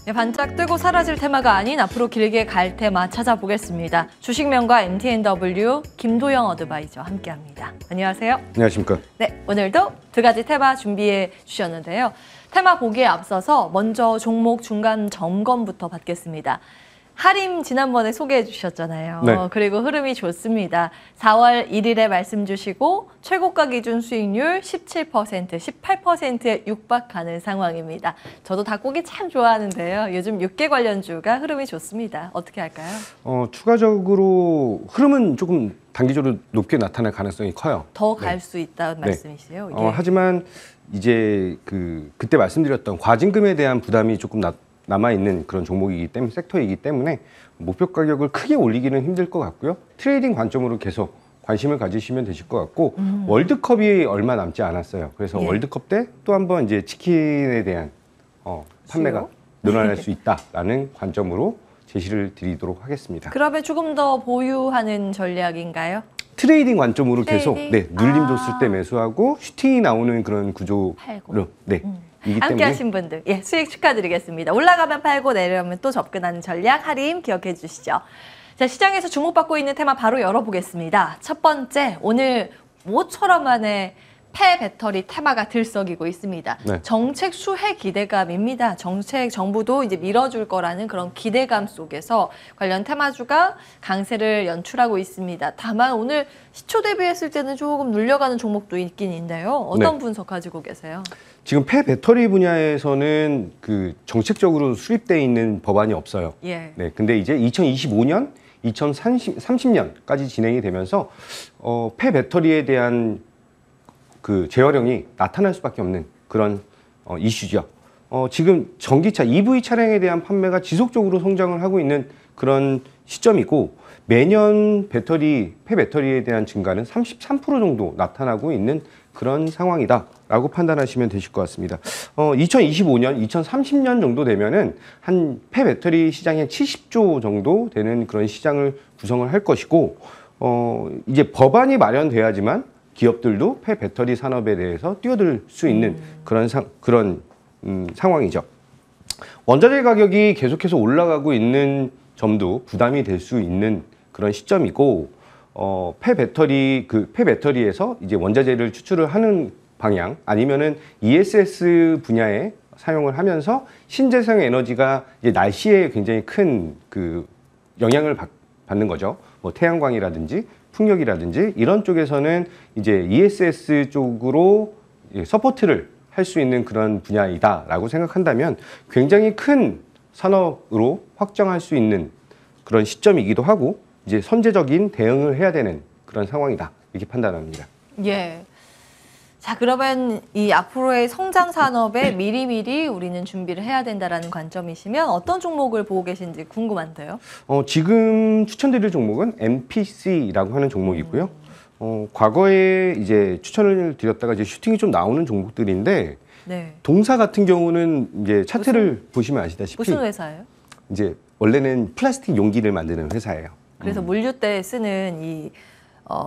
네, 반짝 뜨고 사라질 테마가 아닌 앞으로 길게 갈 테마 찾아보겠습니다. 주식명가 MTNW 김도영 어드바이저 함께합니다. 안녕하세요. 안녕하십니까. 네, 오늘도 두 가지 테마 준비해 주셨는데요. 테마 보기에 앞서서 먼저 종목 중간 점검부터 받겠습니다. 하림 지난번에 소개해 주셨잖아요. 네. 그리고 흐름이 좋습니다. 4월 1일에 말씀 주시고 최고가 기준 수익률 17%, 18%에 육박하는 상황입니다. 저도 닭고기 참 좋아하는데요. 요즘 육계 관련주가 흐름이 좋습니다. 어떻게 할까요? 추가적으로 흐름은 조금 단기적으로 높게 나타날 가능성이 커요. 더 갈 수 있다는 말씀이세요? 예. 하지만 이제 그때 말씀드렸던 과징금에 대한 부담이 조금 남아있는 그런 종목이기 때문에, 섹터이기 때문에 목표 가격을 크게 올리기는 힘들 것 같고요. 트레이딩 관점으로 계속 관심을 가지시면 되실 것 같고, 월드컵이 얼마 남지 않았어요. 그래서 월드컵 때 또 한번 이제 치킨에 대한 판매가 늘어날 수 있다라는 관점으로 제시를 드리도록 하겠습니다. 그러면 조금 더 보유하는 전략인가요? 트레이딩 관점으로 계속 눌림 줬을 때 매수하고 슈팅이 나오는 그런 구조로 함께 하신 분들 수익 축하드리겠습니다. 올라가면 팔고 내려오면 또 접근하는 전략 할인 기억해 주시죠. 자, 시장에서 주목받고 있는 테마 바로 열어보겠습니다. 첫 번째, 오늘 모처럼 만에 폐배터리 테마가 들썩이고 있습니다. 네. 정책 수혜 기대감입니다. 정부도 이제 밀어줄 거라는 그런 기대감 속에서 관련 테마주가 강세를 연출하고 있습니다. 다만 오늘 시초 대비했을 때는 조금 눌려가는 종목도 있긴 있는데요. 어떤 분석 가지고 계세요? 지금 폐배터리 분야에서는 정책적으로 수립되어 있는 법안이 없어요. 네, 근데 이제 2025년, 2030년까지 진행이 되면서 폐배터리에 대한 제어령이 나타날 수밖에 없는 그런 이슈죠. 지금 전기차 EV 차량에 대한 판매가 지속적으로 성장을 하고 있는 그런 시점이고, 매년 폐배터리에 대한 증가는 33% 정도 나타나고 있는 그런 상황이다라고 판단하시면 되실 것 같습니다. 2025년, 2030년 정도 되면은 한 폐배터리 시장이 70조 정도 되는 그런 시장을 구성을 할 것이고, 이제 법안이 마련돼야지만 기업들도 폐배터리 산업에 대해서 뛰어들 수 있는 그런 상황이죠. 원자재 가격이 계속해서 올라가고 있는 점도 부담이 될 수 있는 그런 시점이고, 폐배터리에서 이제 원자재를 추출을 하는 방향, 아니면은 ESS 분야에 사용을 하면서 신재생 에너지가 이제 날씨에 굉장히 큰 영향을 받는 거죠. 뭐 태양광이라든지 풍력이라든지 이런 쪽에서는 이제 ESS 쪽으로 서포트를 할 수 있는 그런 분야이다라고 생각한다면 굉장히 큰 산업으로 확장할 수 있는 그런 시점이기도 하고, 이제 선제적인 대응을 해야 되는 그런 상황이다, 이렇게 판단합니다. 예. 자, 그러면 이 앞으로의 성장 산업에 미리미리 우리는 준비를 해야 된다라는 관점이시면 어떤 종목을 보고 계신지 궁금한데요. 지금 추천드릴 종목은 MPC라고 하는 종목이고요. 과거에 이제 추천을 드렸다가 이제 슈팅이 좀 나오는 종목들인데, 동사 같은 경우는 이제 차트를 보시면 아시다시피 무슨 회사예요? 이제 원래는 플라스틱 용기를 만드는 회사예요. 그래서 물류 때 쓰는 이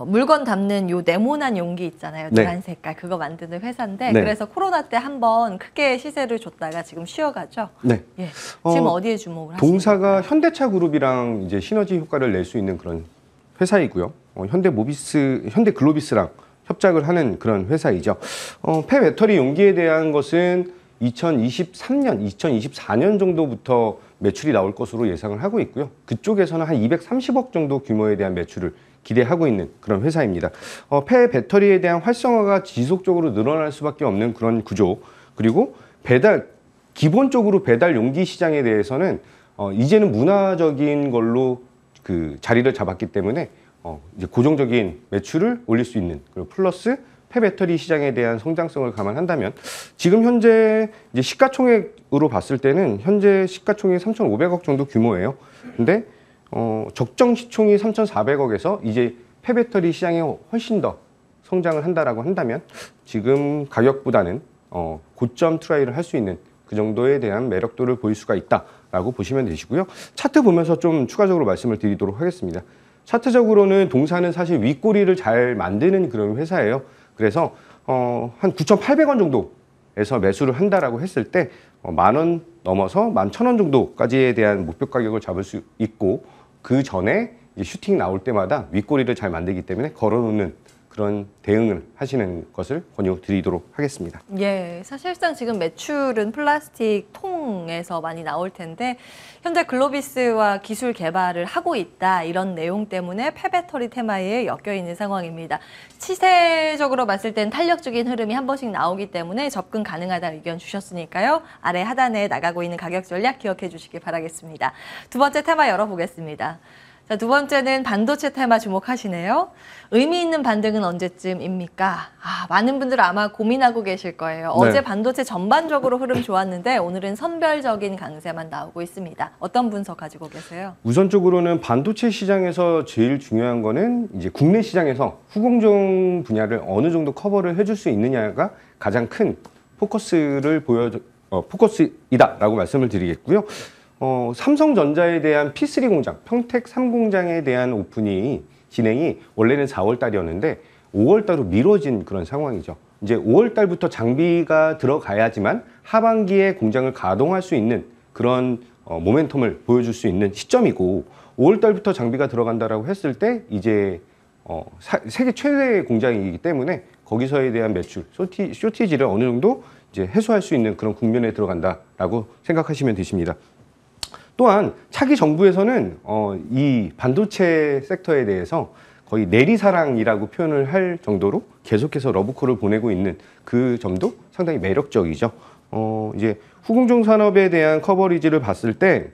물건 담는 요 네모난 용기 있잖아요. 노란 색깔 그거 만드는 회사인데, 그래서 코로나 때 한번 크게 시세를 줬다가 지금 쉬어가죠. 네. 지금 어디에 주목을 하시는 동사가 건가요? 현대차 그룹이랑 이제 시너지 효과를 낼 수 있는 그런 회사이고요. 현대글로비스랑 협작을 하는 그런 회사이죠. 폐배터리 용기에 대한 것은 2023년, 2024년 정도부터 매출이 나올 것으로 예상을 하고 있고요. 그쪽에서는 한 230억 정도 규모에 대한 매출을 기대하고 있는 그런 회사입니다. 폐배터리에 대한 활성화가 지속적으로 늘어날 수밖에 없는 그런 구조, 그리고 기본적으로 배달 용기 시장에 대해서는 이제는 문화적인 걸로 자리를 잡았기 때문에 이제 고정적인 매출을 올릴 수 있는, 그리고 플러스 폐배터리 시장에 대한 성장성을 감안한다면, 지금 현재 이제 시가총액으로 봤을 때는 현재 시가총액이 3,500억 정도 규모예요. 근데 적정 시총이 3,400억에서 이제 폐배터리 시장에 훨씬 더 성장을 한다라고 한다면, 지금 가격보다는 고점 트라이를 할 수 있는 그 정도에 대한 매력도를 보일 수가 있다라고 보시면 되시고요. 차트 보면서 좀 추가적으로 말씀을 드리도록 하겠습니다. 차트적으로는 동사는 사실 윗꼬리를 잘 만드는 그런 회사예요. 그래서 한 9,800원 정도 에서 매수를 한다라고 했을 때 10,000원 넘어서 11,000원 정도까지에 대한 목표 가격을 잡을 수 있고, 그 전에 이제 슈팅 나올 때마다 윗꼬리를 잘 만들기 때문에 걸어놓는 그런 대응을 하시는 것을 권유드리도록 하겠습니다. 예, 사실상 지금 매출은 플라스틱 통에서 많이 나올 텐데 현재 글로비스와 기술 개발을 하고 있다, 이런 내용 때문에 폐배터리 테마에 엮여 있는 상황입니다. 시세적으로 봤을 땐 탄력적인 흐름이 한 번씩 나오기 때문에 접근 가능하다 의견 주셨으니까요. 아래 하단에 나가고 있는 가격 전략 기억해 주시기 바라겠습니다. 두 번째 테마 열어보겠습니다. 자, 두 번째는 반도체 테마 주목하시네요. 의미 있는 반등은 언제쯤입니까? 많은 분들 아마 고민하고 계실 거예요. 네. 어제 반도체 전반적으로 흐름 좋았는데 오늘은 선별적인 강세만 나오고 있습니다. 어떤 분석 가지고 계세요? 우선적으로는 반도체 시장에서 제일 중요한 거는 이제 국내 시장에서 후공정 분야를 어느 정도 커버를 해줄 수 있느냐가 가장 큰 포커스이다라고 말씀을 드리겠고요. 삼성전자에 대한 P3 공장, 평택 3공장에 대한 오픈이 진행이 원래는 4월 달이었는데 5월 달로 미뤄진 그런 상황이죠. 이제 5월 달부터 장비가 들어가야지만 하반기에 공장을 가동할 수 있는 그런 모멘텀을 보여줄 수 있는 시점이고, 5월 달부터 장비가 들어간다라고 했을 때 이제 세계 최대 공장이기 때문에 거기서에 대한 매출, 쇼티지를 어느 정도 이제 해소할 수 있는 그런 국면에 들어간다라고 생각하시면 되십니다. 또한 차기 정부에서는 이 반도체 섹터에 대해서 거의 내리사랑이라고 표현을 할 정도로 계속해서 러브콜을 보내고 있는 그 점도 상당히 매력적이죠. 이제 후공정 산업에 대한 커버리지를 봤을 때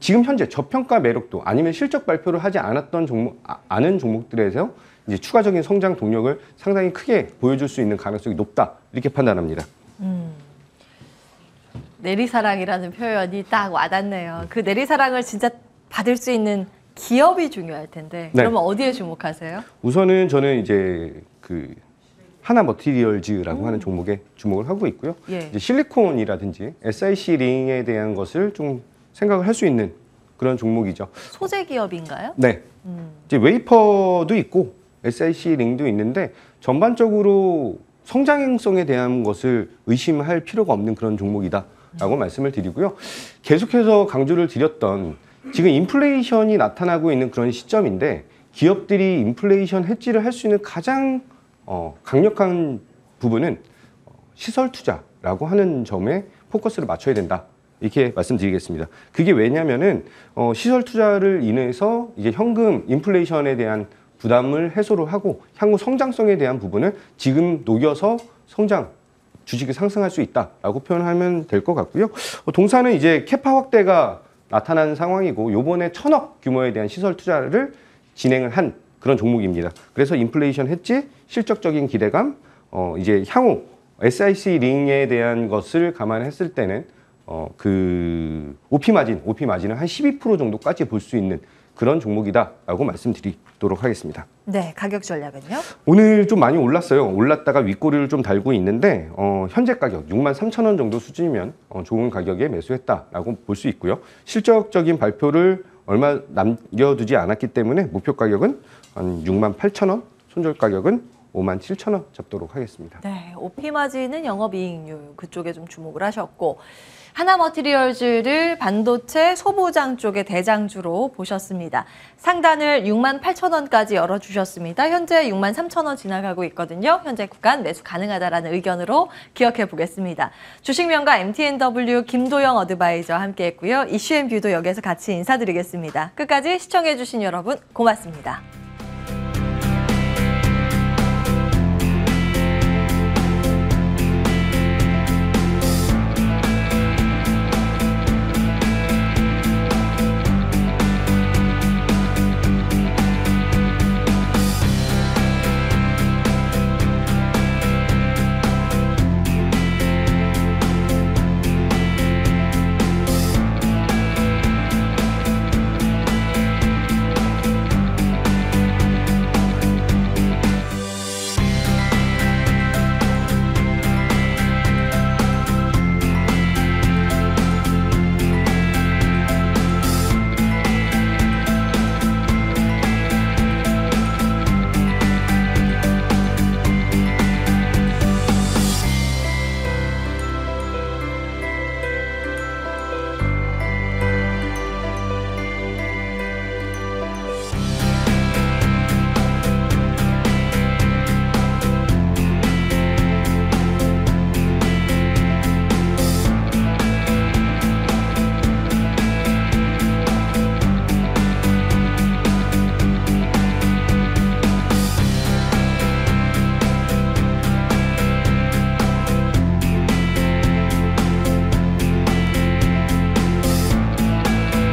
지금 현재 저평가 매력도 아니면 실적 발표를 하지 않았던 않은 종목들에서 이제 추가적인 성장 동력을 상당히 크게 보여줄 수 있는 가능성이 높다, 이렇게 판단합니다. 내리사랑이라는 표현이 딱 와닿네요. 그 내리사랑을 진짜 받을 수 있는 기업이 중요할 텐데, 네. 그러면 어디에 주목하세요? 우선은 저는 이제 그 하나 머티리얼즈라고 하는 종목에 주목을 하고 있고요. 예. 이제 실리콘이라든지 SiC 링에 대한 것을 좀 생각을 할 수 있는 그런 종목이죠. 소재 기업인가요? 네. 이제 웨이퍼도 있고 SiC 링도 있는데 전반적으로 성장성에 대한 것을 의심할 필요가 없는 그런 종목이다라고 말씀을 드리고요. 계속해서 강조를 드렸던, 지금 인플레이션이 나타나고 있는 그런 시점인데 기업들이 인플레이션 해지를 할 수 있는 가장 강력한 부분은 시설 투자라고 하는 점에 포커스를 맞춰야 된다, 이렇게 말씀드리겠습니다. 그게 왜냐면은 시설 투자를 인해서 이제 현금 인플레이션에 대한 부담을 해소를 하고 향후 성장성에 대한 부분을 지금 녹여서 주식이 상승할 수 있다라고 표현하면 될 것 같고요. 동사는 이제 캐파 확대가 나타난 상황이고 요번에 1,000억 규모에 대한 시설 투자를 진행을 한 그런 종목입니다. 그래서 인플레이션 해지, 실적적인 기대감, 이제 향후 SiC 링에 대한 것을 감안했을 때는 그 OP 마진은 한 12% 정도까지 볼 수 있는 그런 종목이다라고 말씀드리도록 하겠습니다. 네, 가격 전략은요? 오늘 좀 많이 올랐어요. 올랐다가 윗꼬리를 좀 달고 있는데 현재 가격 63,000원 정도 수준이면 좋은 가격에 매수했다라고 볼 수 있고요. 실적적인 발표를 얼마 남겨두지 않았기 때문에 목표 가격은 한 68,000원, 손절 가격은 57,000원 잡도록 하겠습니다. 네, OP 마진은 영업이익률 그쪽에 좀 주목을 하셨고, 하나머티리얼즈를 반도체 소부장 쪽의 대장주로 보셨습니다. 상단을 68,000원까지 열어주셨습니다. 현재 63,000원 지나가고 있거든요. 현재 구간 매수 가능하다라는 의견으로 기억해 보겠습니다. 주식명가 MTNW 김도영 어드바이저와 함께했고요. 이슈앤뷰도 여기에서 같이 인사드리겠습니다. 끝까지 시청해 주신 여러분 고맙습니다.